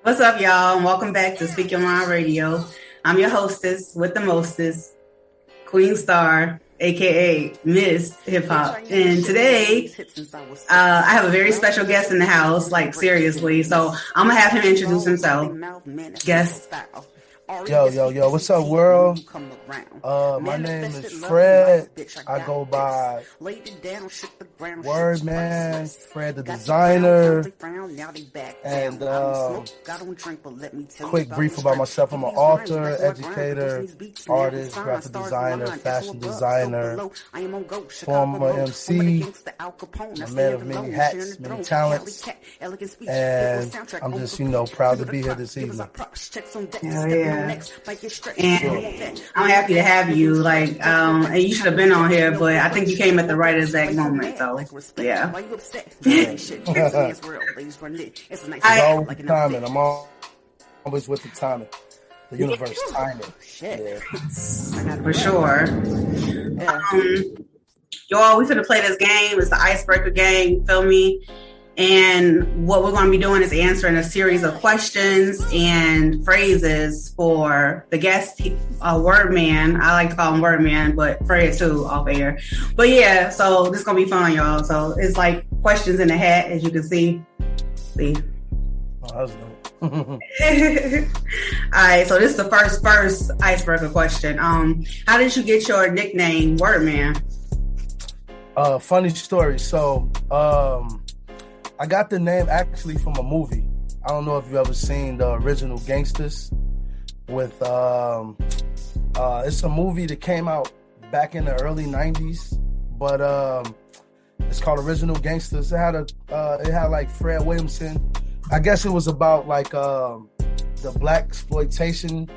What's up, y'all? And welcome back to Speak Your Mind Radio. I'm your hostess with the mostest, Queen Star, aka Miss Hip Hop. And today, I have a very special guest in the house, like seriously. So I'm gonna have him introduce himself. Guest. Yo, what's up, world? My name is Fred. I go by Wordman, Fred the designer. And quick brief about myself. I'm an author, educator, artist, graphic designer, fashion designer, former MC, a man of many hats, many talents. And I'm just, proud to be here this evening. Hell yeah. And I'm happy to have you. And you should have been on here, but I think you came at the right exact moment. So yeah. Timing. I'm always with the timing. The universe timing. Yeah. For sure. Y'all, we finna play this game. It's the icebreaker game. Feel me? And what we're going to be doing is answering a series of questions and phrases for the guest, Wordman. I like to call him Wordman, but Fred too, off air. But yeah, so this is going to be fun, y'all. So it's like questions in the hat, as you can see. See? Oh, that's dope. All right, so this is the first icebreaker question. How did you get your nickname, Wordman? Funny story. So, I got the name actually from a movie. I don't know if you ever seen the original Gangsters with it's a movie that came out back in the early 90s, but it's called Original Gangsters. It had like Fred Williamson. I guess it was about like the black exploitation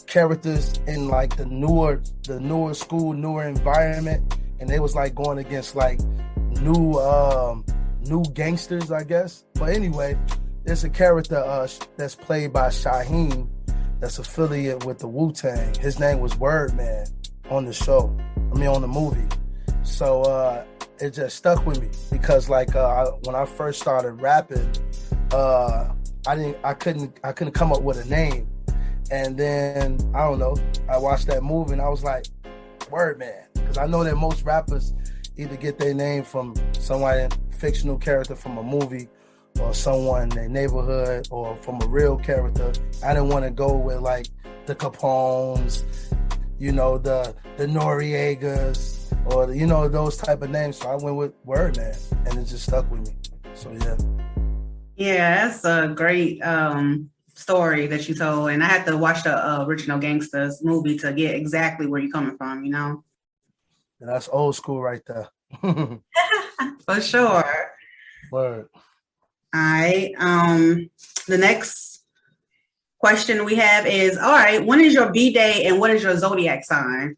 characters in like the newer school, newer environment, and they was like going against like new gangsters, I guess. But anyway, there's a character that's played by Shaheem that's affiliated with the Wu-Tang. His name was Wordman on the show. On the movie. So it just stuck with me because like when I first started rapping, I couldn't come up with a name. And then I don't know, I watched that movie and I was like, Wordman, because I know that most rappers either get their name from somebody fictional character from a movie or someone in their neighborhood or from a real character. I didn't want to go with like the Capones, the Noriegas or those type of names. So I went with Wordman and it just stuck with me. So yeah. Yeah, that's a great story that you told. And I had to watch the original Gangsters movie to get exactly where you're coming from, And that's old school right there. For sure. Word. All right. The next question we have is, all right, when is your B-Day and what is your zodiac sign?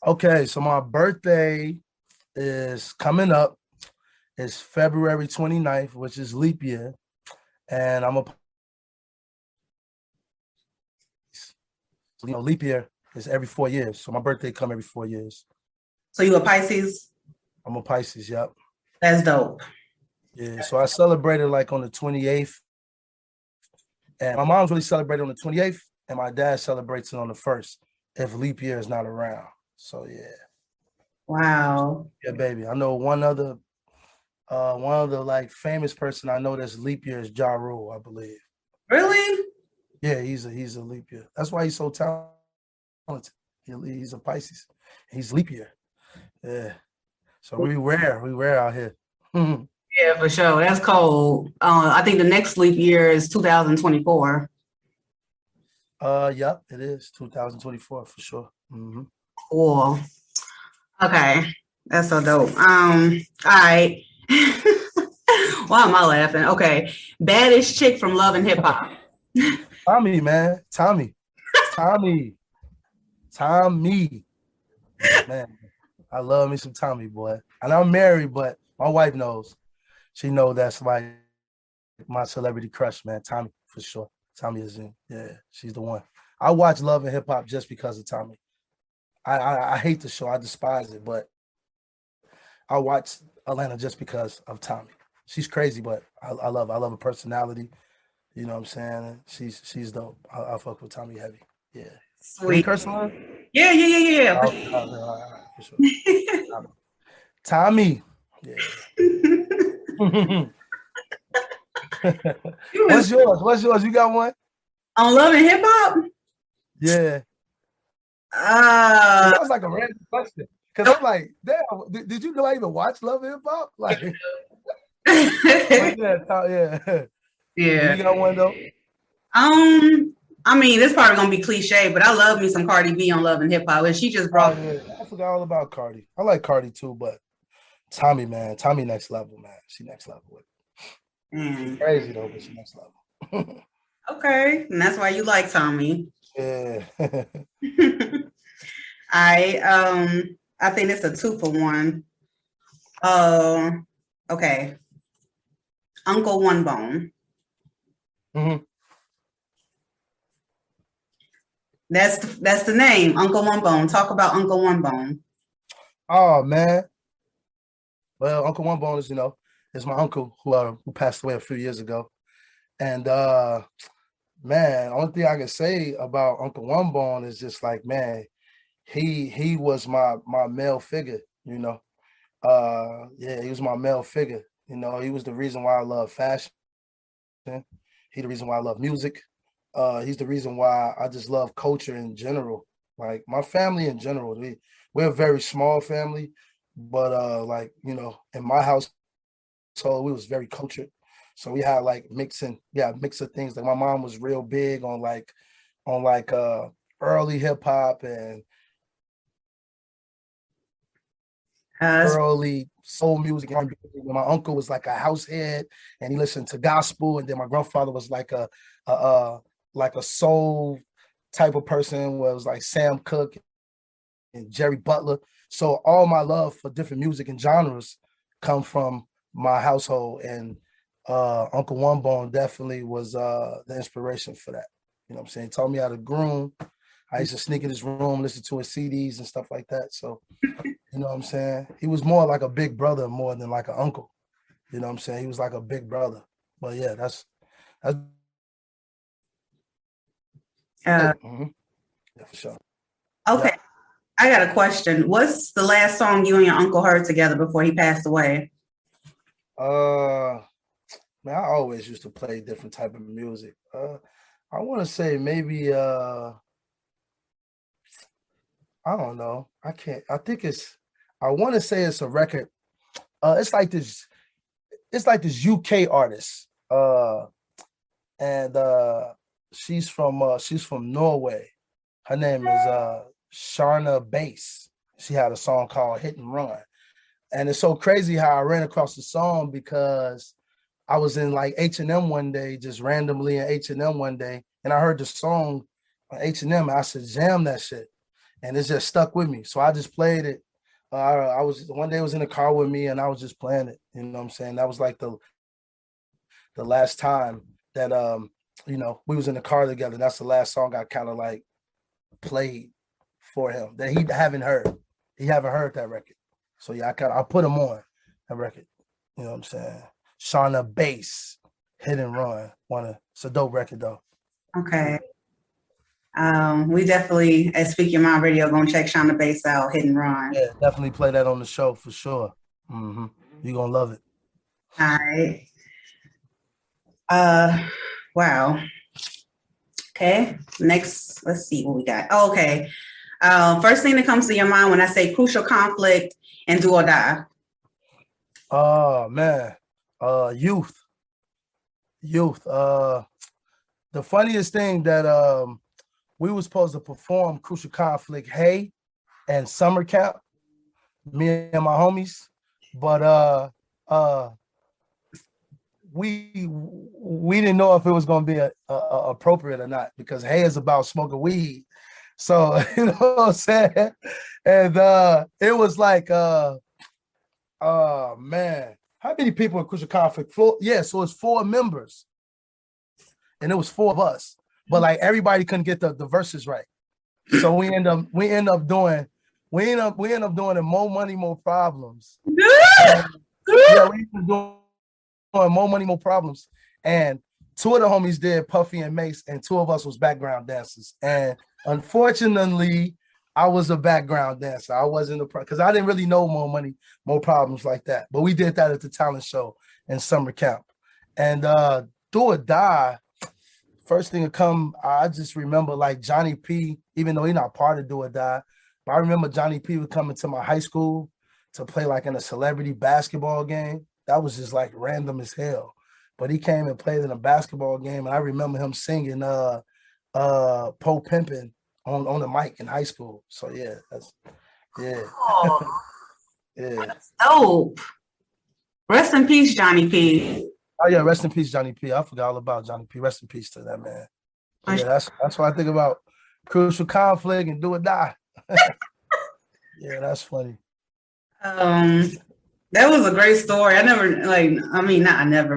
Okay, so my birthday is coming up. It's February 29th, which is leap year. And leap year is every 4 years. So my birthday come every 4 years. So you a Pisces? I'm a Pisces, yep. That's dope. Yeah, so I celebrated like on the 28th. And my mom's really celebrated on the 28th, and my dad celebrates it on the 1st if leap year is not around. So yeah. Wow. Yeah, baby. I know one other like famous person I know that's leap year is Ja Rule, I believe. Really? Yeah, he's a leap year. That's why he's so talented. He's a Pisces. He's leap year. Yeah. So we rare out here. Yeah, for sure. That's cold. I think the next leap year is 2024. Yep, it is 2024 for sure. Mm-hmm. Cool. Okay. That's so dope. All right. Why am I laughing? Okay. Baddest chick from Love and Hip Hop. Tommy, man. Tommy. Man, I love me some Tommy, boy. And I'm married, but my wife knows. She knows that's like my celebrity crush, man. Tommy, for sure. Tommy is in. Yeah, she's the one. I watch Love and Hip Hop just because of Tommy. I hate the show. I despise it, but I watch Atlanta just because of Tommy. She's crazy, but I love her personality. You know what I'm saying? She's dope. I fuck with Tommy heavy. Yeah. Can we Sweet. curse on her? Yeah, yeah, yeah, yeah, yeah. Okay, all right, for sure. Tommy. Yeah. You was What's yours? What's yours? You got one? on Love and Hip Hop? Yeah. Uh, That was like a random question. Because I'm like, damn, did you know I even watch Love and Hip Hop? Like, but yeah. yeah. You got one though? I mean, this probably gonna be cliche, but I love me some Cardi B on Love and Hip Hop, and she just brought. Oh yeah, I forgot all about Cardi. I like Cardi too, but Tommy, man, Tommy next level, man. She next level with it. She crazy though, but she next level. Okay, and that's why you like Tommy. Yeah. I think it's a 2-for-1. Okay. Uncle One Bone. Mm-hmm. That's the name, Uncle One Bone. Talk about Uncle One Bone. Oh man. Well, Uncle One Bone is my uncle who passed away a few years ago. And man, only thing I can say about Uncle One Bone is just like, man, he was my male figure, Yeah, he was my male figure. He was the reason why I love fashion. He's the reason why I love music. He's the reason why I just love culture in general. Like my family in general, we're a very small family, but in my household, we was very cultured. So we had like mix of things. Like my mom was real big on early hip hop and early soul music. My uncle was like a house head, and he listened to gospel. And then my grandfather was like a soul type of person, where it was like Sam Cooke and Jerry Butler. So all my love for different music and genres come from my household, and Uncle One Bone definitely was the inspiration for that. You know what I'm saying? He taught me how to groom. I used to sneak in his room, listen to his CDs and stuff like that. So, you know what I'm saying? He was more like a big brother more than like an uncle. You know what I'm saying? He was like a big brother. But yeah, that's mm-hmm. Yeah, for sure. Okay. Yeah. I got a question. What's the last song you and your uncle heard together before he passed away? Man, I always used to play different type of music. I want to say maybe I don't know. I want to say it's a record. It's like this UK artist. And she's from Norway. Her name is Sharna Bass. She had a song called Hit and Run. And it's so crazy how I ran across the song because I was in like H&M one day, just randomly in H&M one day, and I heard the song on H&M, and I said, jam that shit. And it just stuck with me. So I just played it. I was one day I was in the car with me and I was just playing it. You know what I'm saying? That was like the last time that we was in the car together. That's the last song I kind of like played for him that he haven't heard. He haven't heard that record. So yeah, I put him on that record. You know what I'm saying? Sharna Bass, Hit and Run. It's a dope record though. Okay. We definitely at Speak Your Mind Radio gonna check Sharna Bass out, Hit and Run. Yeah, definitely play that on the show for sure. Mm-hmm. You're gonna love it. All right. Wow. Okay. Next, let's see what we got. Oh, okay. First thing that comes to your mind when I say crucial conflict and do or die. Oh man. Youth. The funniest thing that we were supposed to perform Crucial Conflict Hey and summer camp, me and my homies, but we didn't know if it was going to be appropriate or not, because Hey is about smoking weed. So, you know what I'm saying? And it was like, man, how many people in Crucial Conflict? So it's 4 members. And it was 4 of us. But like everybody couldn't get the verses right. So we end up doing it More Money, More Problems. Yeah, we end up doing More Money, More Problems. And two of the homies did, Puffy and Mace, and two of us was background dancers. And unfortunately, I was a background dancer. I wasn't because I didn't really know more money, more problems like that. But we did that at the talent show in summer camp. And Do or Die, first thing to come, I just remember like Johnny P, even though he's not part of Do or Die, but I remember Johnny P would come into my high school to play like in a celebrity basketball game. That was just like random as hell. But he came and played in a basketball game, and I remember him singing Po Pimpin' on the mic in high school. So yeah, yeah. Oh, Yeah. dope. Rest in peace, Johnny P. Oh yeah, rest in peace, Johnny P. I forgot all about Johnny P. Rest in peace to that man. Yeah, that's what I think about Crucial Conflict and Do or Die. Yeah, that's funny. That was a great story. I never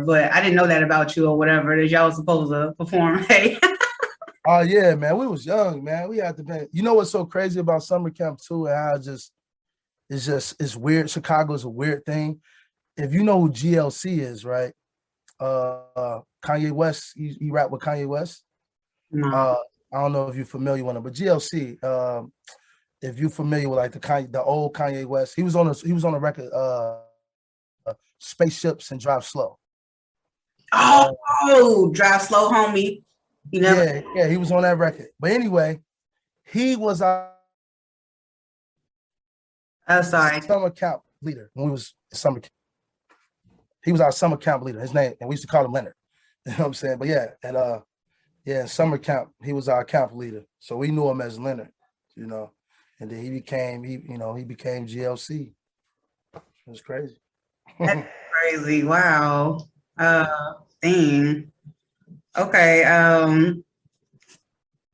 but I didn't know that about you or whatever that y'all was supposed to perform. Hey. Oh yeah, man. We was young, man. We had to be. You know what's so crazy about summer camp too, and how it's weird. Chicago's a weird thing. If you know who GLC is, right? Kanye West, he rap with Kanye West. No. I don't know if you're familiar with him, but GLC, if you're familiar with like the old Kanye West, he was on a record, Spaceships and Drive Slow. Oh, Drive Slow, homie. You know? Yeah, he was on that record. But anyway, he was our summer camp leader when we was summer camp. He was our summer camp leader. His name, and we used to call him Leonard. You know what I'm saying? But yeah, and in summer camp, he was our camp leader. So we knew him as Leonard, you know. And then he became GLC. It was crazy. That's crazy. Wow. Dang. Okay.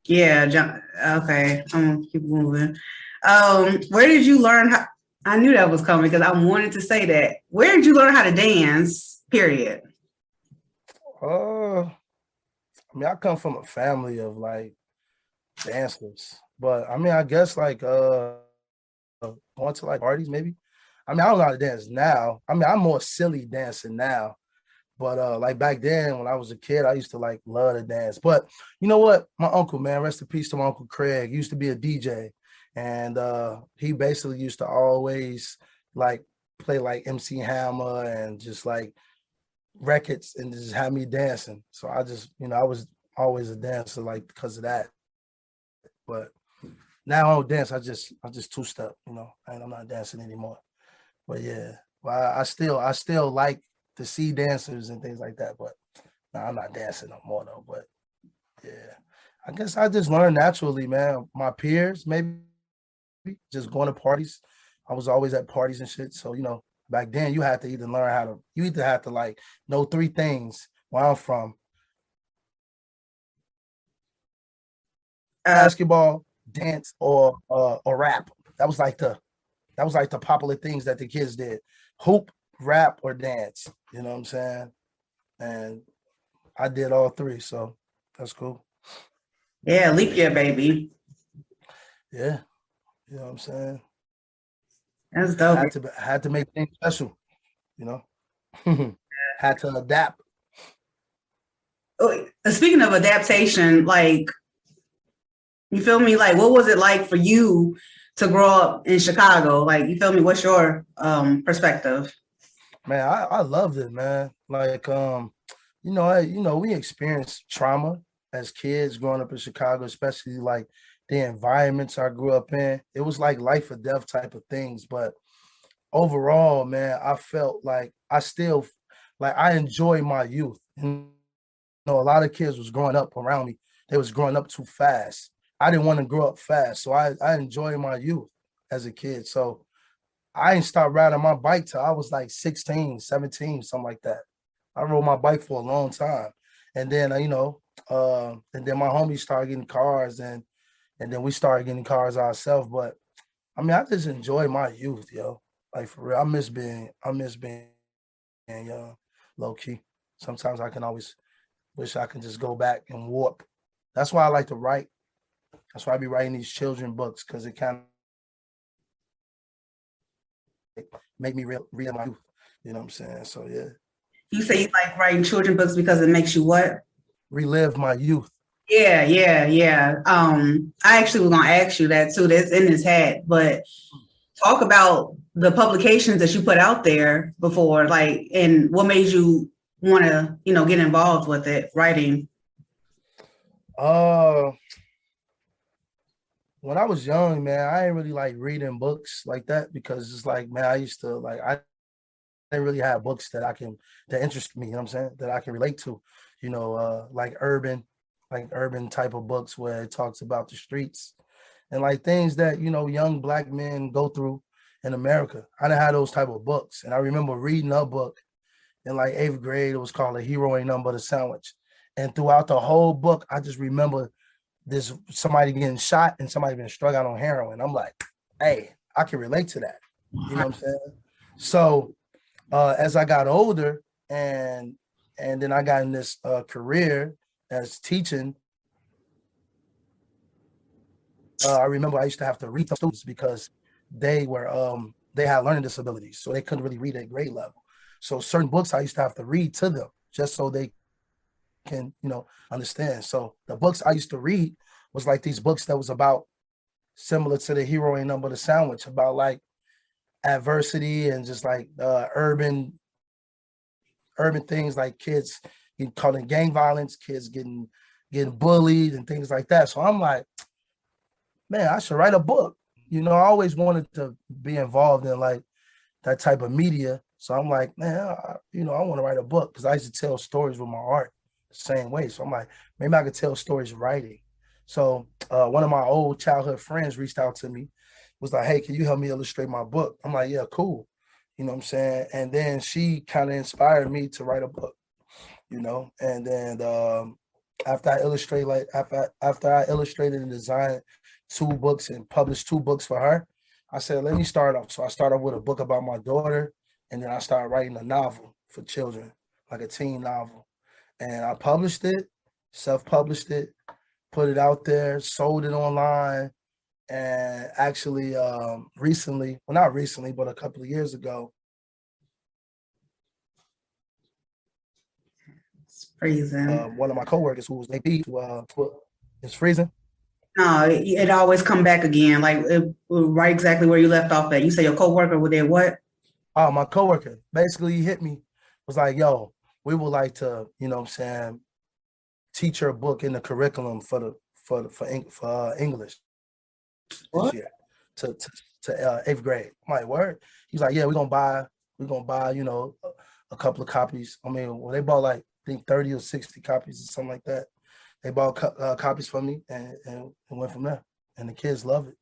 Yeah, John. Okay, I'm gonna keep moving. Where did you learn how? I knew that was coming because I wanted to say that. Where did you learn how to dance? Period. I mean, I come from a family of like dancers, but I mean, I guess like going to like parties maybe. I mean, I don't know how to dance now. I mean, I'm more silly dancing now. But like back then when I was a kid, I used to like love to dance. But you know what? My uncle, man, rest in peace to my Uncle Craig, used to be a DJ. And he basically used to always like play like MC Hammer and just like records and just have me dancing. So I just, I was always a dancer like because of that. But now I don't dance. I just two-step, and I'm not dancing anymore. But yeah, well, I still like to see dancers and things like that. But no, I'm not dancing no more though. But yeah, I guess I just learned naturally, man. My peers, maybe just going to parties. I was always at parties and shit. So, back then you had to either like know three things where I'm from. Basketball, dance, or rap. That was like the popular things that the kids did. Hoop, rap, or dance. You know what I'm saying? And I did all three, so that's cool. Yeah, leap year, baby. Yeah. You know what I'm saying? That's dope. Had to make things special, Had to adapt. Speaking of adaptation, like, you feel me? Like, what was it like for you to grow up in Chicago? Like, you feel me? What's your perspective? Man, I loved it, man. Like, we experienced trauma as kids growing up in Chicago, especially like the environments I grew up in. It was like life or death type of things. But overall, man, I felt like I enjoy my youth. A lot of kids was growing up around me. They was growing up too fast. I didn't want to grow up fast. So I enjoy my youth as a kid. So I didn't start riding my bike till I was like 16, 17, something like that. I rode my bike for a long time. And then, and then my homies started getting cars and then we started getting cars ourselves. But I mean, I just enjoy my youth, yo. Like for real, I miss being young, low key. Sometimes I can always wish I can just go back and warp. That's why I like to write. That's why I be writing these children books, because it kind of make me real my youth. You know what I'm saying? So yeah. You say you like writing children books because it makes you what? relive my youth. Yeah. I actually was gonna ask you that too. That's in his hat, but talk about the publications that you put out there before, like, and what made you want to, get involved with it, writing. Uh, when I was young, man, I didn't really like reading books like that because it's like, man, I used to like I didn't really have books that interest me, you know what I'm saying, that I can relate to, like urban type of books where it talks about the streets and like things that, young black men go through in America. I didn't have those type of books. And I remember reading a book in like 8th grade. It was called A Hero Ain't Nothing But a Sandwich. And throughout the whole book, I just remember this somebody getting shot and somebody being strung out on heroin. I'm like, hey, I can relate to that. You know what I'm saying? So as I got older and then I got in this career as teaching, I remember I used to have to read to students because they had learning disabilities, so they couldn't really read at grade level. So certain books I used to have to read to them just so they can, understand. So the books I used to read was like these books that was about similar to The Hero Ain't Nothing But a Sandwich, about like adversity and just like urban things, like kids getting caught in gang violence, kids getting bullied and things like that. So I'm like, man, I should write a book. I always wanted to be involved in like that type of media. So I'm like, man, I want to write a book because I used to tell stories with my art the same way. So I'm like, maybe I could tell stories writing. So one of my old childhood friends reached out to me, was like, hey, can you help me illustrate my book? I'm like, yeah, cool. You know what I'm saying? And then she kind of inspired me to write a book, and then after I illustrated and designed 2 books and published 2 books for her, I said, let me start off. So I started with a book about my daughter, and then I started writing a novel for children, like a teen novel. And I published it, self-published it, put it out there, sold it online. And actually recently, well, not recently, but a couple of years ago. It's freezing. One of my coworkers who was AP, it's freezing. No, it always come back again, like right exactly where you left off at. You say your coworker with their what? Oh, my coworker basically hit me, was like, yo, we would like to, teach your book in the curriculum for English this year to 8th grade. I'm like, word? He's like, yeah, we're gonna buy, a couple of copies. I mean, well, they bought like, I think 30 or 60 copies or something like that. They bought copies for me and went from there. And the kids love it.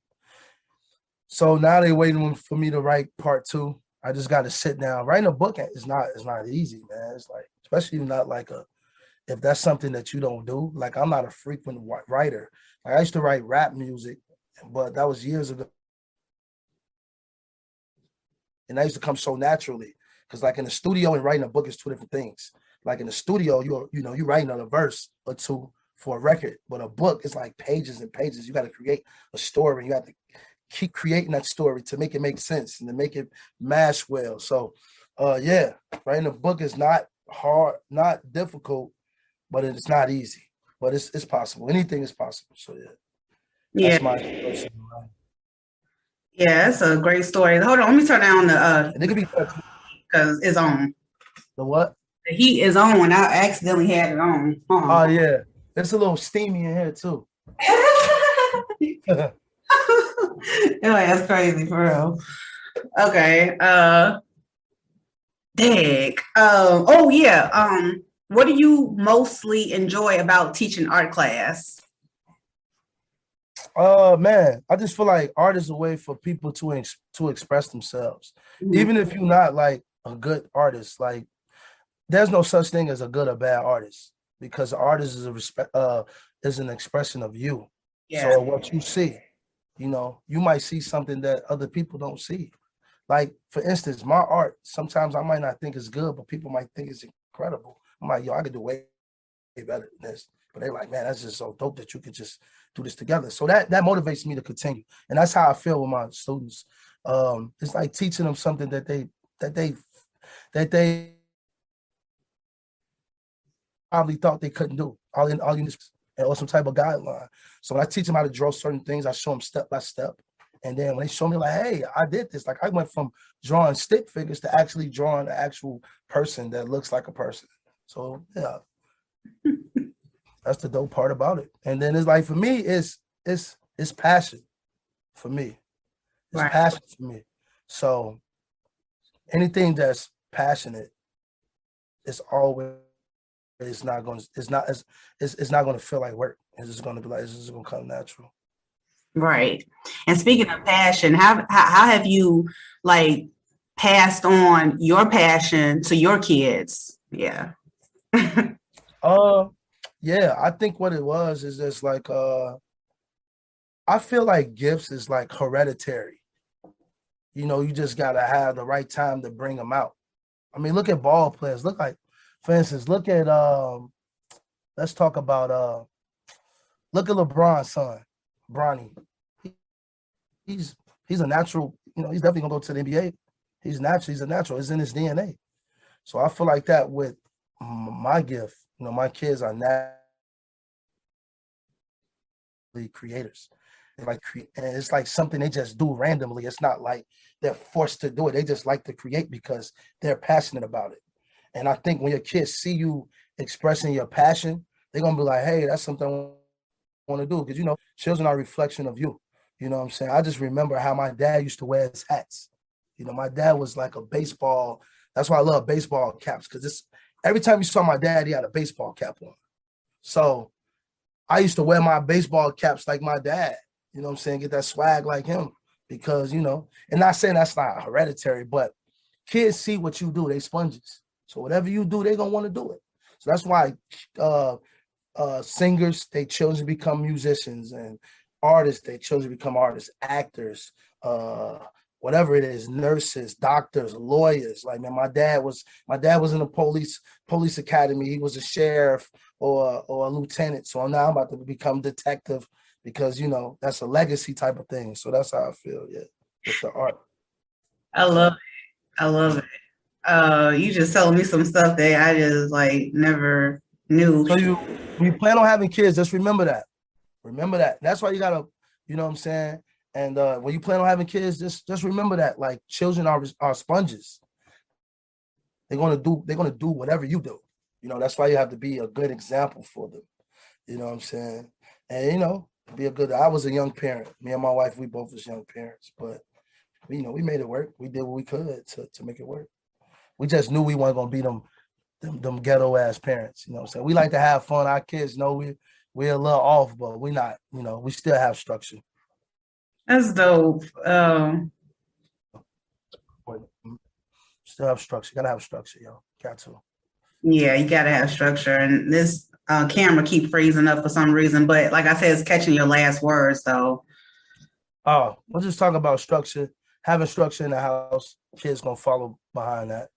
So now they're waiting for me to write part 2. I just got to sit down. Writing a book is not easy, man. It's like, especially not like if that's something that you don't do. Like, I'm not a frequent writer. Like, I used to write rap music, but that was years ago. And that used to come so naturally. Because like in the studio and writing a book is 2 different things. Like in the studio, you're writing on a verse or 2 for a record, but a book is like pages and pages. You got to create a story. You have to keep creating that story to make it make sense and to make it mash well. So yeah, writing a book is not hard, not difficult, but it's not easy. But it's possible. Anything is possible. So Yeah. That's my personal life. Yeah, that's a great story. Hold on, let me turn down the And it could be because it's on. the what? The heat is on when I accidentally had it on. Oh yeah. It's a little steamy in here too. Anyway, that's crazy for real. Okay. Dag. Oh yeah. What do you mostly enjoy about teaching art class? Man, I just feel like art is a way for people to express themselves. Mhm. Even if you're not like a good artist, like there's no such thing as a good or bad artist, because artist is an expression of you. Yeah. So what you see, you might see something that other people don't see. Like, for instance, my art, sometimes I might not think it's good, but people might think it's incredible. I'm like, yo, I could do way better than this. But they're like, man, that's just so dope that you could just do this together. So that motivates me to continue. And that's how I feel with my students. It's like teaching them something that they probably thought they couldn't do. All you need or some type of guideline. So when I teach them how to draw certain things, I show them step by step. And then when they show me like, hey, I did this. Like I went from drawing stick figures to actually drawing an actual person that looks like a person. So yeah, that's the dope part about it. And then it's like for me, it's passion for me. It's Right. passion for me. So anything that's passionate is always it's not going to feel like work. It's just going to be like it's just going to come natural. Right. And speaking of passion, how have you like passed on your passion to your kids? Yeah. Yeah, I think what it was is just like I feel like gifts is like hereditary. You know, you just gotta have the right time to bring them out. I mean, look at ball players. Look like, for instance, look at let's talk about look at LeBron's son, Bronny. He's a natural, you know, he's definitely gonna go to the NBA. He's a natural, it's in his DNA. So I feel like that with my gift, you know, my kids are naturally creators. Like, and it's like something they just do randomly. It's not like they're forced to do it. They just like to create because they're passionate about it. And I think when your kids see you expressing your passion, they're gonna be like, hey, that's something I want to do. Because you know, children are a reflection of you. You know what I'm saying? I just remember how my dad used to wear his hats. You know, my dad was like a baseball. That's why I love baseball caps, because it's every time you saw my dad, he had a baseball cap on. So I used to wear my baseball caps like my dad. You know what I'm saying? Get that swag like him. Because, you know, and not saying that's not hereditary, but kids see what you do. They sponges. So whatever you do, they're going to want to do it. So that's why singers, they children become musicians, and artists, they children become artists, actors, whatever it is, nurses, doctors, lawyers. Like, man, my dad was in the police academy. He was a sheriff or a lieutenant. So now I'm about to become detective, because, you know, that's a legacy type of thing. So that's how I feel, yeah, with the art. I love it. I love it. You just telling me some stuff that I just like never knew. So when you plan on having kids, just remember that. Remember that. That's why you gotta, you know what I'm saying? And when you plan on having kids, just remember that. Like, children are sponges. They're gonna do whatever you do. You know, that's why you have to be a good example for them. You know what I'm saying? And you know, I was a young parent. Me and my wife, we both was young parents, but you know, we made it work. We did what we could to make it work. We just knew we weren't gonna be them ghetto ass parents. You know what I'm saying? We like to have fun. Our kids know we're a little off, but we're not, you know, we still have structure. That's dope. Still have structure. Gotta have structure, yo. Got to. Yeah, you gotta have structure. And this camera keep freezing up for some reason. But like I said, it's catching your last words though. Oh, we'll just talk about structure. Having structure in the house, kids gonna follow behind that.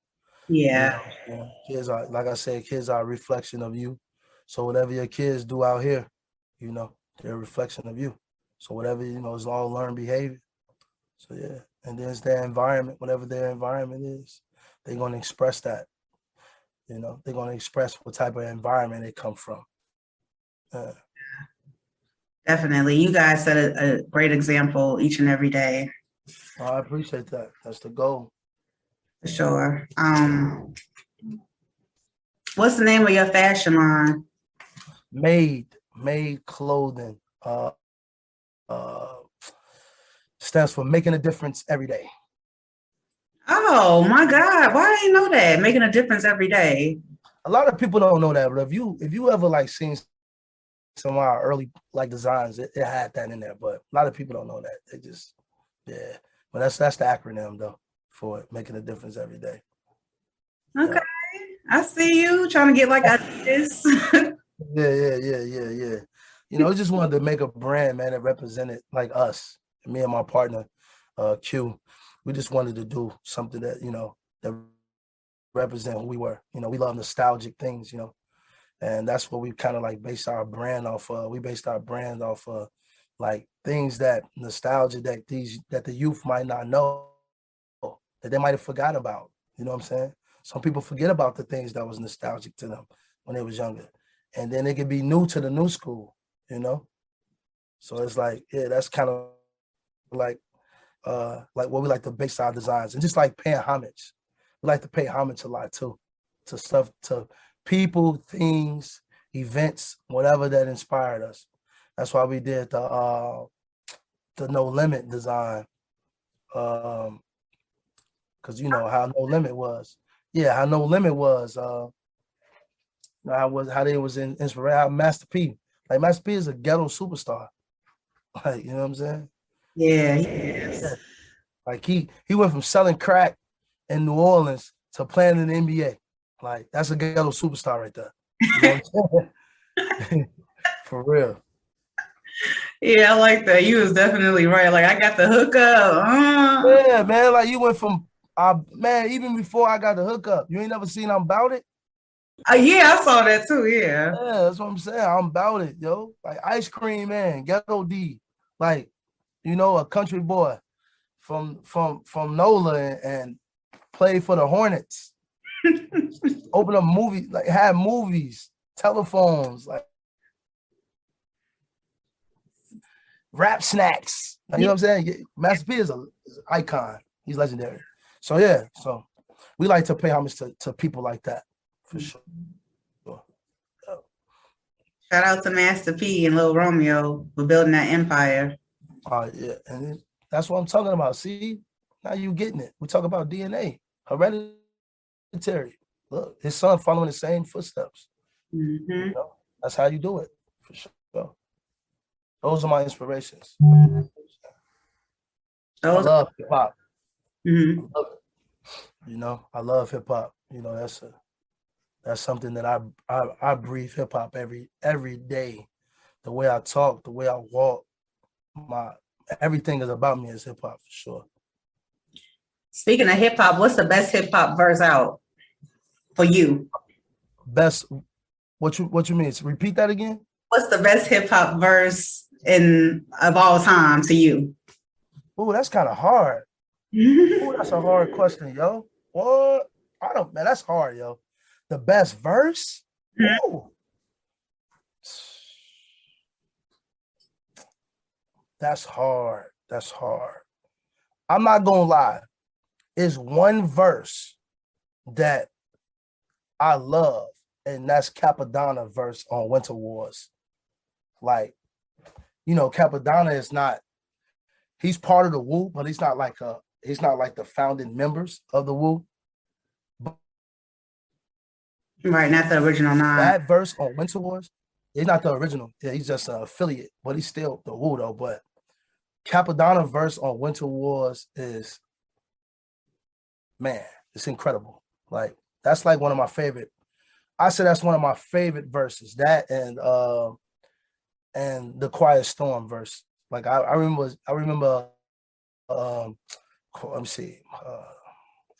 Yeah. You know, kids are, like I said, kids are a reflection of you. So whatever your kids do out here, you know, they're a reflection of you. So whatever, you know, it's all learned behavior. So yeah, and then it's their environment, whatever their environment is, they're gonna express that. You know, they're gonna express what type of environment they come from. Definitely. You guys set a great example each and every day. Oh, I appreciate that. That's the goal. For sure. What's the name of your fashion line? Made clothing. Stands for making a difference every day. Oh my God. Why I didn't know that? Making a difference every day. A lot of people don't know that, but if you ever like seen some of our early like designs, it had that in there. But a lot of people don't know that. They just, yeah. But that's the acronym though, for it, making a difference every day. Okay. Yeah. I see you trying to get like this. Yeah. You know, I just wanted to make a brand, man, that represented like us. Me and my partner, Q. We just wanted to do something that, you know, that represent who we were. You know, we love nostalgic things, you know. And that's what we kind of like based our brand off of. We based our brand off of like things that nostalgia that the youth might not know, that they might have forgot about. You know what I'm saying? Some people forget about the things that was nostalgic to them. when they was younger. And then it could be new to the new school, you know? So it's like, yeah, that's kind of like what we like to base our designs, and just like paying homage. We like to pay homage a lot too, to stuff, to people, things, events, whatever that inspired us. That's why we did the No Limit design, because you know how No Limit was. Yeah, how No Limit was. How they was in inspiration. How Master P, like Master P is a ghetto superstar. Like, you know what I'm saying? Yeah, he is. Yeah. Like he went from selling crack in New Orleans to playing in the NBA. Like that's a ghetto superstar right there. You know what I'm saying? For real. Yeah, I like that. You was definitely right. Like I got the hookup. Yeah, man. Like you went from man, even before I got the hookup. You ain't never seen I'm About It? Yeah, I saw that too. Yeah. Yeah, that's what I'm saying. I'm about it, yo. Like Ice Cream Man, Ghetto D. Like, you know, a country boy from NOLA and played for the Hornets. Open up movies, like had movies, telephones, like rap snacks. Like, you know what I'm saying? Master P is an icon. He's legendary. So yeah, so we like to pay homage to people like that for sure. Shout out to Master P and Lil Romeo for building that empire. Yeah, and that's what I'm talking about. See, now you getting it. We talk about DNA, hereditary. Look, his son following the same footsteps. Mm-hmm. You know, that's how you do it, for sure. Those are my inspirations. I love hip hop. Mm-hmm. I love it. You know, I love hip hop. You know, that's something that I breathe hip hop every day. The way I talk, the way I walk, everything is about me is hip hop for sure. Speaking of hip hop, what's the best hip hop verse out for you? Best? What you mean? Repeat that again. What's the best hip hop verse of all time to you? Oh, that's kind of hard. Oh, that's a hard question, yo. What? Man, that's hard, yo. The best verse? Ooh. That's hard. That's hard. I'm not gonna lie. It's one verse that I love, and that's Capadonna verse on Winter Wars. Like, you know, Capadonna is not, he's part of the Wu, but he's not like the founding members of the Wu. Right, not the original nine. That verse on Winter Wars, he's not the original. Yeah, he's just an affiliate, but he's still the Wu though. But Capadonna verse on Winter Wars is, man, it's incredible. Like, that's like one of my favorite. I say that's one of my favorite verses. That and the Quiet Storm verse. Like I remember let me see.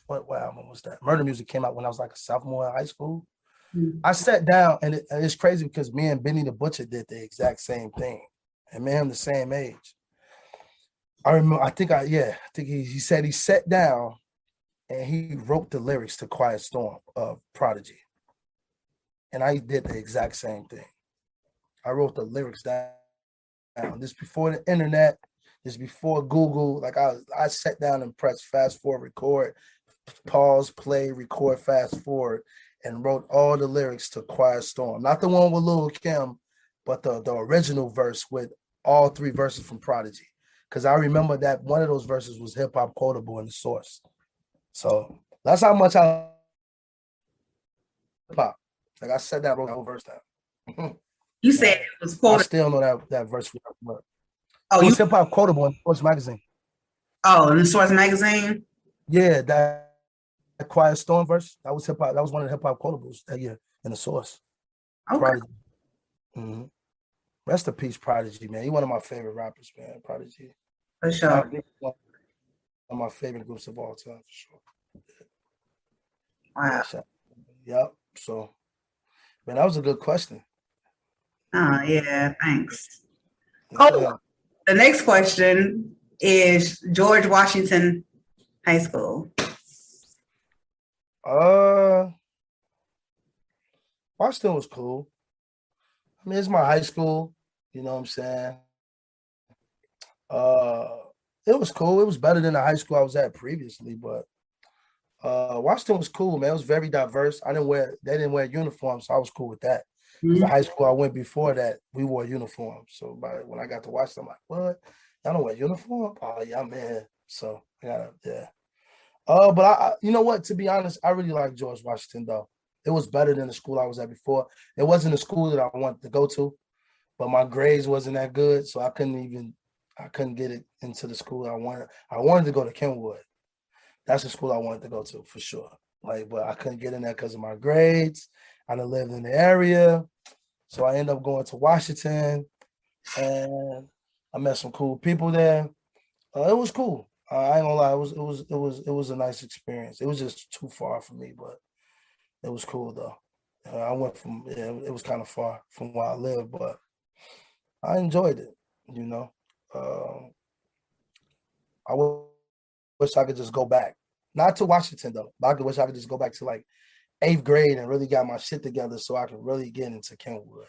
What album was that? Murder Music came out when I was like a sophomore in high school. Mm-hmm. I sat down and it's crazy because me and Benny the Butcher did the exact same thing. And me and him the same age. I remember, I think he said he sat down and he wrote the lyrics to Quiet Storm of Prodigy. And I did the exact same thing. I wrote the lyrics down. This before the internet, this before Google. Like I sat down and pressed fast forward, record, pause, play, record, fast forward, and wrote all the lyrics to Quiet Storm. Not the one with Lil' Kim, but the original verse with all three verses from Prodigy. Because I remember that one of those verses was hip hop quotable in the source. So that's how much I hip hop. Like I said that, wrote the whole verse down. You said it was quotable. I still know that verse. Oh, it was hip hop quotable in Source magazine. Oh, in the Source magazine? Yeah, that Quiet Storm verse. That was hip hop. That was one of the hip hop quotables that year in the Source. Okay. Prodigy. Mm-hmm. Rest in peace, Prodigy, man. He's one of my favorite rappers, man. Prodigy. For sure. One of my favorite groups of all time, for sure. Wow. Yep. So, man, that was a good question. Oh, yeah. Thanks. Oh, the next question is George Washington High School. Washington was cool. I mean, it's my high school. You know what I'm saying? Uh, it was cool. It was better than the high school I was at previously, but Washington was cool, man. It was very diverse. They didn't wear uniforms, so I was cool with that. Because the Mhm. high school I went before that, we wore uniforms. So when I got to Washington, I'm like, what? Y'all don't wear uniform? Oh yeah, I'm in. So yeah. But you know what? To be honest, I really like George Washington though. It was better than the school I was at before. It wasn't the school that I wanted to go to, but my grades wasn't that good, so I couldn't get it into the school I wanted. I wanted to go to Kenwood. That's the school I wanted to go to for sure. Like, but I couldn't get in there because of my grades. I done lived in the area, so I ended up going to Washington, and I met some cool people there. It was cool. I ain't gonna lie, it was a nice experience. It was just too far for me, but it was cool though. I went from it was kind of far from where I live, but I enjoyed it. You know, um, I wish I could just go back, not to Washington though. But I wish I could just go back to like eighth grade and really got my shit together so I could really get into Kenwood.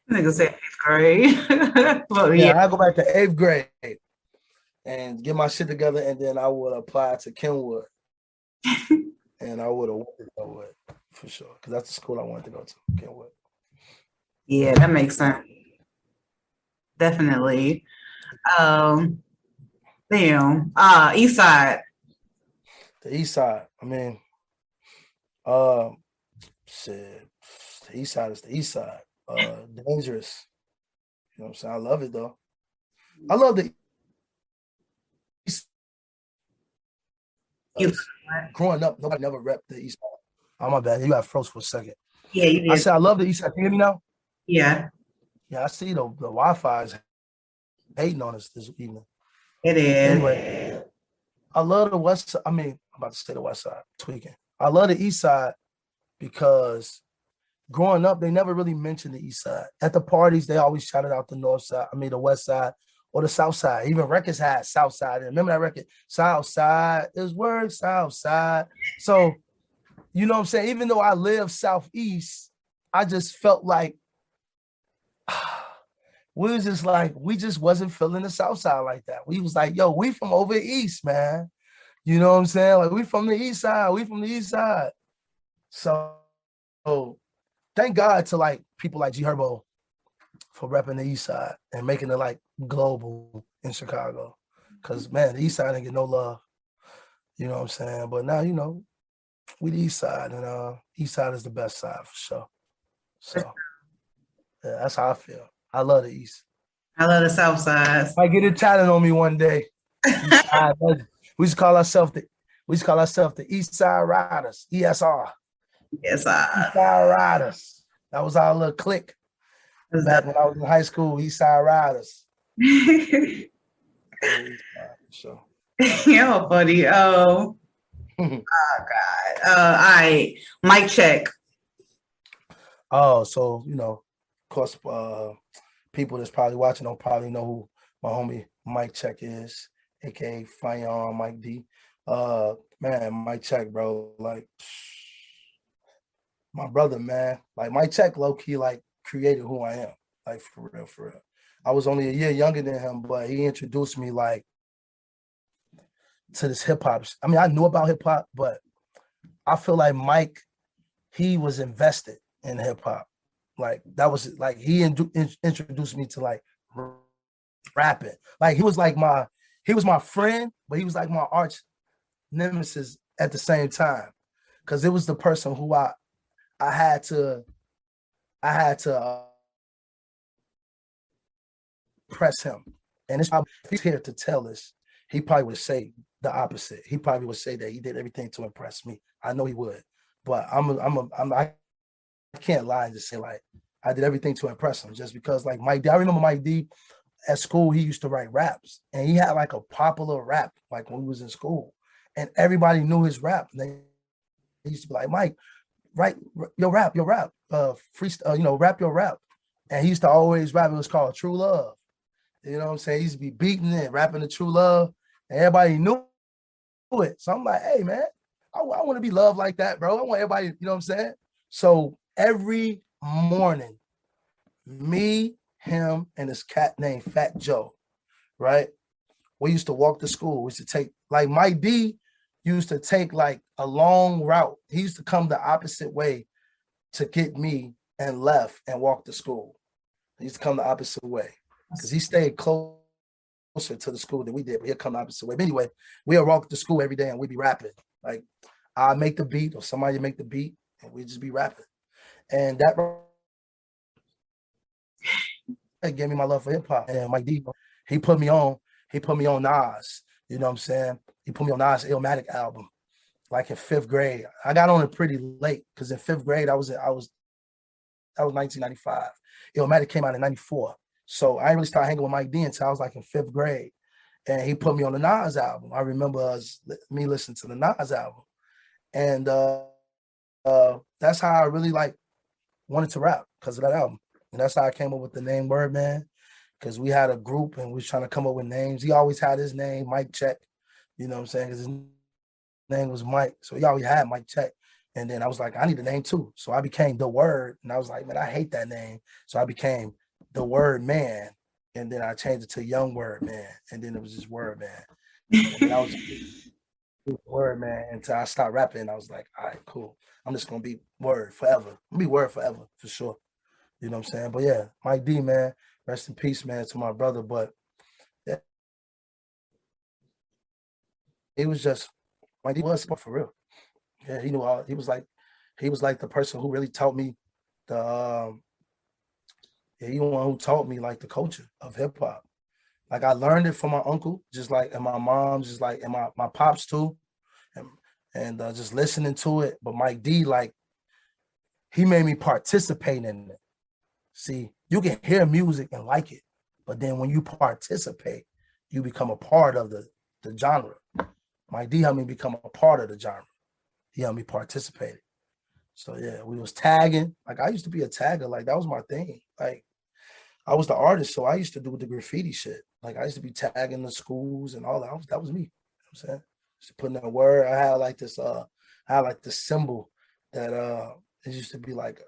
Nigga said fifth grade. Well, yeah. Yeah, I go back to eighth grade and get my shit together, and then I would apply to Kenwood, and I would have went to Kenwood for sure because that's the school I wanted to go to, Kenwood. Yeah, that makes sense. Definitely. Um, East Side. The East Side. I mean, um, shit. The East Side is the East Side. Dangerous. You know what I'm saying? I love it though. I love the East. You, Growing up, nobody never repped the East Side. Oh my bad. You got froze for a second. yeah, you I did. said I love the East Side. Can you hear me now? Yeah, Yeah, I see the Wi-Fi is hating on us this evening. it is. Anyway, I love the West Side. I mean, I'm about to say the West Side, tweaking. I love the East Side because growing up, they never really mentioned the East Side. At the parties, they always shouted out the North Side, the West Side or the South Side. Even records had South Side. And remember that record, South Side, is word South Side. So, you know what I'm saying? Even though I live Southeast, I just felt like we just wasn't feeling the South Side like that. We was like, yo, we from over East, man. You know what I'm saying? Like, we from the East Side. We from the East Side. So thank God to like people like G Herbo for repping the East Side and making it like global in Chicago. Cause man, the East Side didn't get no love. You know what I'm saying? But now, we the East Side, and East Side is the best side for sure. So yeah, that's how I feel. I love the East. I love the South Side. Might get it tatted on me one day. East Side, we used to call ourselves the East Side Riders, ESR. Yes, East Side Riders. That was our little clique back when I was in high school. East Side Riders. So. Yeah, buddy. Oh God. All right. Mic check. Oh, so of course, people that's probably watching don't probably know who my homie Mike Check is, aka Firearm Mike D. Man, Mike Check, bro, like my brother, man. Like Mike Check, low key, like created who I am, like for real, for real. I was only a year younger than him, but he introduced me like to this hip hop. I mean, I knew about hip hop, but I feel like Mike, he was invested in hip hop. Like that was like he introduced me to like rapping. Like he was my friend, but he was like my arch nemesis at the same time, because it was the person who I had to press him. And it's probably, if he's here to tell us, he probably would say the opposite. He probably would say that he did everything to impress me. I know he would, but I can't lie and just say like I did everything to impress him, just because like Mike D. I remember Mike D. At school, he used to write raps, and he had like a popular rap like when he was in school, and everybody knew his rap. And they used to be like, Mike, write your rap, freestyle, rap your rap. And he used to always rap. It was called True Love. You know what I'm saying? He used to be beating it, rapping the True Love, and everybody knew it. So I'm like, hey man, I want to be loved like that, bro. I want everybody, you know what I'm saying? So every morning, me, him, and this cat named Fat Joe, right? We used to walk to school. We used to take, like Mike D used to take like a long route. He used to come the opposite way to get me and left and walk to school. He used to come the opposite way because he stayed closer to the school than we did, but he'd come the opposite way. But anyway, we'll walk to school every day and we'd be rapping. Like I make the beat or somebody make the beat and we'd just be rapping. And that gave me my love for hip hop. And Mike D, he put me on Nas. You know what I'm saying? He put me on Nas' Illmatic album, like in 5th grade. I got on it pretty late because in 5th grade that was 1995. Illmatic came out in 94. So I didn't really start hanging with Mike D until I was like in 5th grade. And he put me on the Nas album. I remember me listening to the Nas album. And that's how I really like wanted to rap, because of that album. And that's how I came up with the name Wordman, because we had a group and we was trying to come up with names. He always had his name, Mike Check, you know what I'm saying? Because his name was Mike. So he always had Mike Check. And then I was like, I need a name too. So I became The Word. And I was like, man, I hate that name. So I became The Word Man. And then I changed it to Young Word Man. And then it was just Word Man. And then I was Word Man until I stopped rapping. I was like, all right, cool. I'm just going to be Word forever. I'm going to be Word forever, for sure. You know what I'm saying? But yeah, Mike D, man, rest in peace, man, to my brother. But yeah, he was just, Mike D was for real. Yeah, he knew all, he was like the person who really taught me the, he the one who taught me like the culture of hip hop. Like I learned it from my uncle, just like, and my mom, just like, and my pops too. And just listening to it. But Mike D, like, he made me participate in it. See, you can hear music and like it, but then when you participate, you become a part of the genre. Mike D helped me become a part of the genre. He helped me participate. So yeah, we was tagging. Like I used to be a tagger. Like that was my thing. Like I was the artist, so I used to do the graffiti shit. Like I used to be tagging the schools and all that. That was me. You know what I'm saying? Just putting in a word. I had like this symbol that it used to be like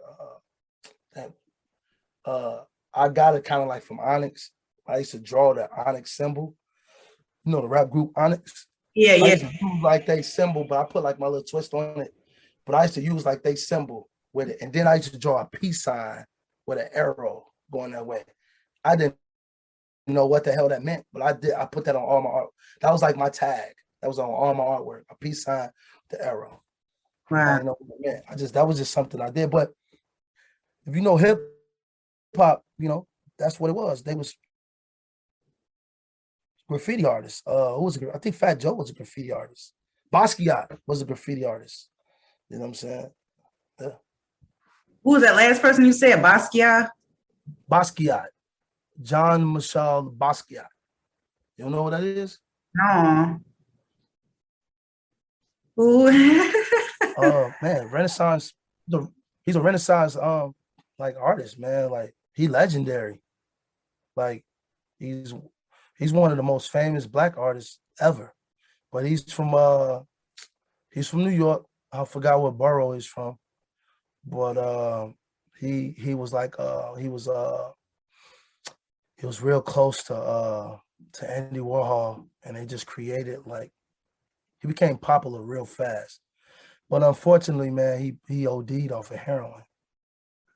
I got it kind of like from Onyx. I used to draw the Onyx symbol. You know the rap group Onyx? Yeah, I yeah. used to use like they symbol, but I put like my little twist on it. But I used to use like they symbol with it. And then I used to draw a peace sign with an arrow going that way. I didn't know what the hell that meant, but I did. I put that on all my art. That was like my tag. That was on all my artwork. A peace sign, the arrow. Wow. I didn't know what it meant. That was just something I did. But if you know hip hop, you know, that's what it was. They was graffiti artists. Who was it? I think Fat Joe was a graffiti artist. Basquiat was a graffiti artist. You know what I'm saying? Yeah. Who was that last person you said? Basquiat? Basquiat. Jean-Michel Basquiat. You don't know what that is? No. Ooh. Man, Renaissance. He's a Renaissance like artist, man. Like he legendary. Like he's one of the most famous Black artists ever. But he's from New York. I forgot what borough he's from. But he was like he was real close to Andy Warhol, and they just created like he became popular real fast. But unfortunately, man, he OD'd off of heroin.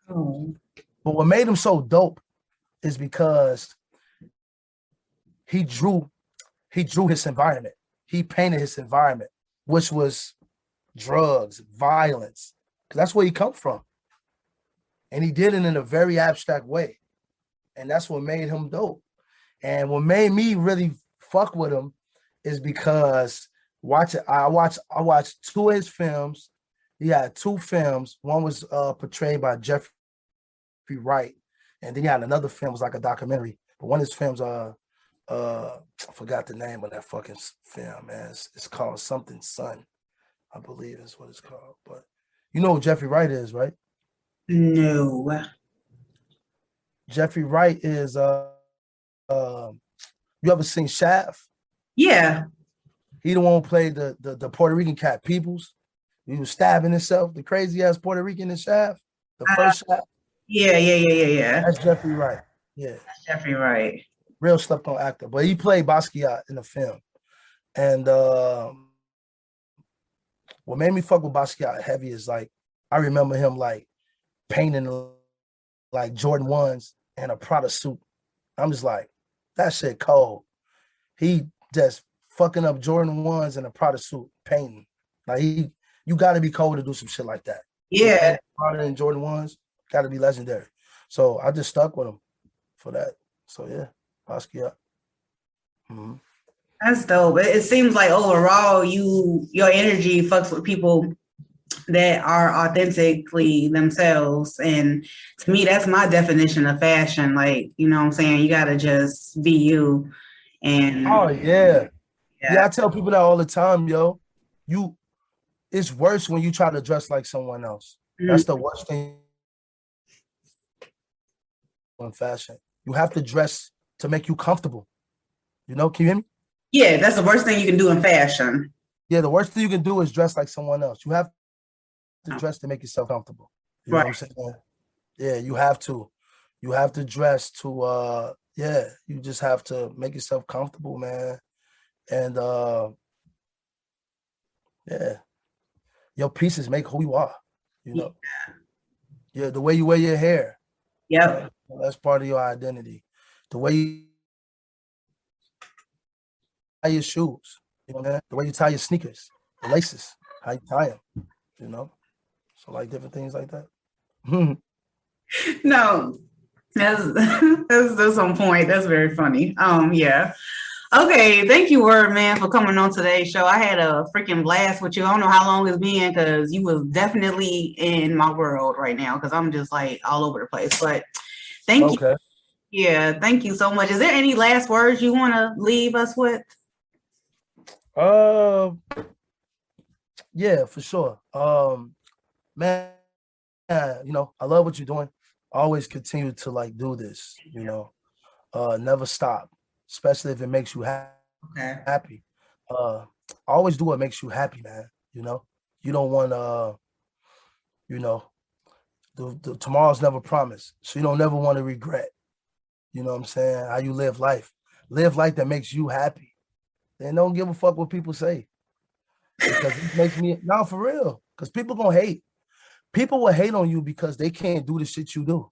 Oh. But what made him so dope is because he drew his environment. He painted his environment, which was drugs, violence, because that's where he come from. And he did it in a very abstract way. And that's what made him dope. And what made me really fuck with him is because I watched two of his films. He had two films. One was portrayed by Jeffrey Wright, and then he had another film, was like a documentary. But one of his films, I forgot the name of that fucking film, man. It's called Something Son, I believe is what it's called. But you know who Jeffrey Wright is, right? No. Jeffrey Wright is you ever seen Shaft? Yeah. He the one who played the Puerto Rican cat Peoples. He was stabbing himself, the crazy ass Puerto Rican in Shaft. The first shot. Yeah. That's Jeffrey Wright. Yeah. That's Jeffrey Wright. Real slept on actor. But he played Basquiat in the film. And what made me fuck with Basquiat heavy is like, I remember him like painting like Jordan 1s and a Prada suit. I'm just like, that shit cold. He just fucking up Jordan 1s and a Prada suit painting. Like you gotta be cold to do some shit like that. Yeah. Prada and Jordan 1s gotta be legendary. So I just stuck with him for that. So yeah, Basquiat. Mm-hmm. That's dope. It seems like overall your energy fucks with people that are authentically themselves. And to me, that's my definition of fashion. Like, you know what I'm saying? You gotta just be you. And Oh yeah. Yeah, I tell people that all the time, yo. It's worse when you try to dress like someone else. That's the worst thing in fashion. You have to dress to make you comfortable. You know, can you hear me? Yeah, that's the worst thing you can do in fashion. Yeah, the worst thing you can do is dress like someone else. You have to dress to make yourself comfortable. You know what I'm saying? Yeah, you have to. You have to dress to you just have to make yourself comfortable, man. And your pieces make who you are, you know. Yeah, the way you wear your hair. Yep. That's part of your identity. The way you tie your shoes, you know, man. The way you tie your sneakers, the laces, how you tie them, you know. So like different things like that. No, that's on point. That's very funny. Yeah. Okay, thank you, Wordman, for coming on today's show. I had a freaking blast with you. I don't know how long it's been because you was definitely in my world right now because I'm just like all over the place. But thank you. Yeah, thank you so much. Is there any last words you want to leave us with? Yeah, for sure. Man, you know, I love what you're doing. Always continue to like do this, you know. Never stop, especially if it makes you happy. Always do what makes you happy, man. You know, you don't want you know, the tomorrow's never promised. So you don't never want to regret. You know what I'm saying? How you live life. Live life that makes you happy. Then don't give a fuck what people say. Because it makes me now for real. Because people gonna hate. People will hate on you because they can't do the shit you do.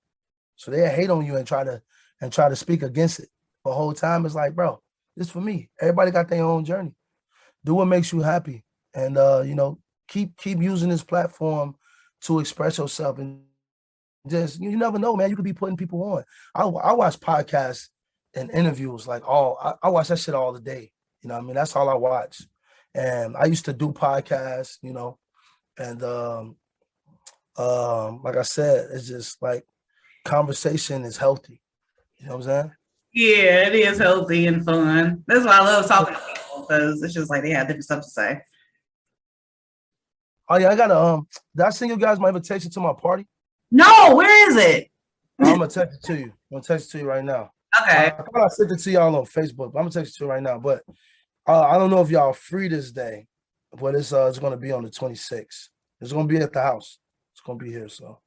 So they hate on you and try to speak against it. The whole time it's like, bro, this for me. Everybody got their own journey. Do what makes you happy. And you know, keep using this platform to express yourself. And just you never know, man. You could be putting people on. I watch podcasts and interviews like I watch that shit all the day. You know what I mean? That's all I watch. And I used to do podcasts, you know, and like I said, it's just like conversation is healthy. You know what I'm saying? Yeah, it is healthy and fun. That's why I love talking to people because it's just like they have different stuff to say. Oh yeah, I gotta did I send you guys my invitation to my party? No, where is it? I'm gonna text it to you. I'm gonna text it to you right now. Okay. I thought I sent it to y'all on Facebook, but I'm gonna text it to you right now. But I don't know if y'all are free this day, but it's gonna be on the 26th. It's gonna be at the house. It's gonna be here, so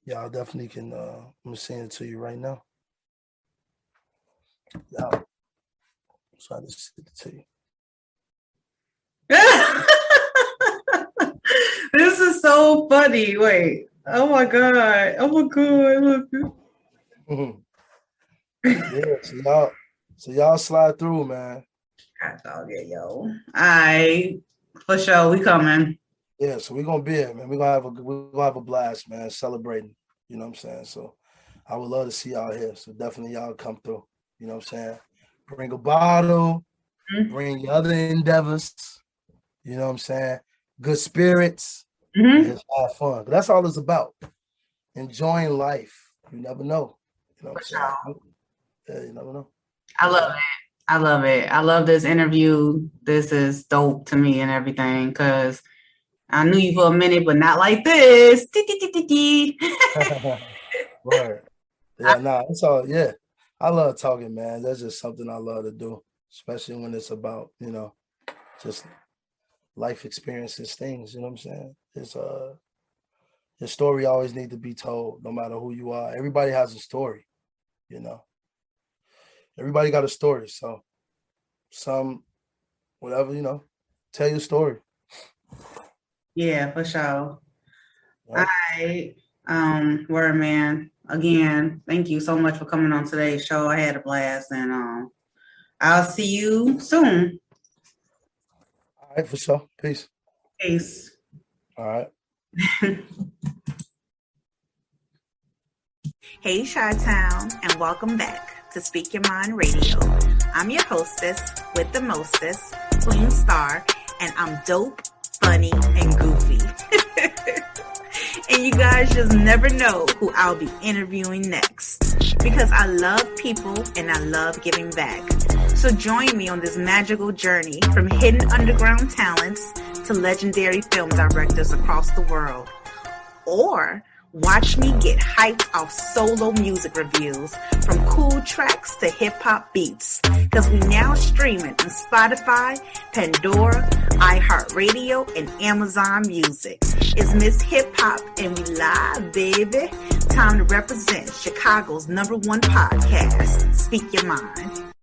y'all definitely can I'm gonna send it to you right now. Yeah. So I just sent it to you. This is so funny. Wait. Oh my god. Oh my god. Look. Yeah, so y'all slide through, man. God dog it, yo. All right. For sure. We coming. Yeah, so we're gonna be here, man. We're gonna have a blast, man, celebrating. You know what I'm saying? So I would love to see y'all here. So definitely y'all come through. You know what I'm saying? Bring a bottle, bring your other endeavors. You know what I'm saying? Good spirits. Just have fun. But that's all it's about. Enjoying life. You never know. You know what I'm saying? Yeah, you never know. I love it. I love it. I love this interview. This is dope to me and everything because I knew you for a minute, but not like this. Right. Yeah, nah, it's all, yeah. I love talking, man. That's just something I love to do, especially when it's about, you know, just life experiences, things, you know what I'm saying? It's Your story always needs to be told, no matter who you are. Everybody has a story, you know. Everybody got a story, so whatever, you know, tell your story. Yeah, for sure. Yep. All right. Wordman, again, thank you so much for coming on today's show. I had a blast, and I'll see you soon. All right, for sure. Peace. Peace. All right. Hey, Chi-Town, and welcome back to Speak Your Mind Radio. I'm your hostess with the mostest, Queen Star, and I'm dope, funny, and goofy. And you guys just never know who I'll be interviewing next, because I love people and I love giving back. So join me on this magical journey from hidden underground talents to legendary film directors across the world. Or watch me get hyped off solo music reviews, from cool tracks to hip-hop beats, because we now streaming on Spotify, Pandora, iHeartRadio, and Amazon Music. It's Mzhiphop, and we live, baby. Time to represent Chicago's #1 podcast, Speak Your Mind.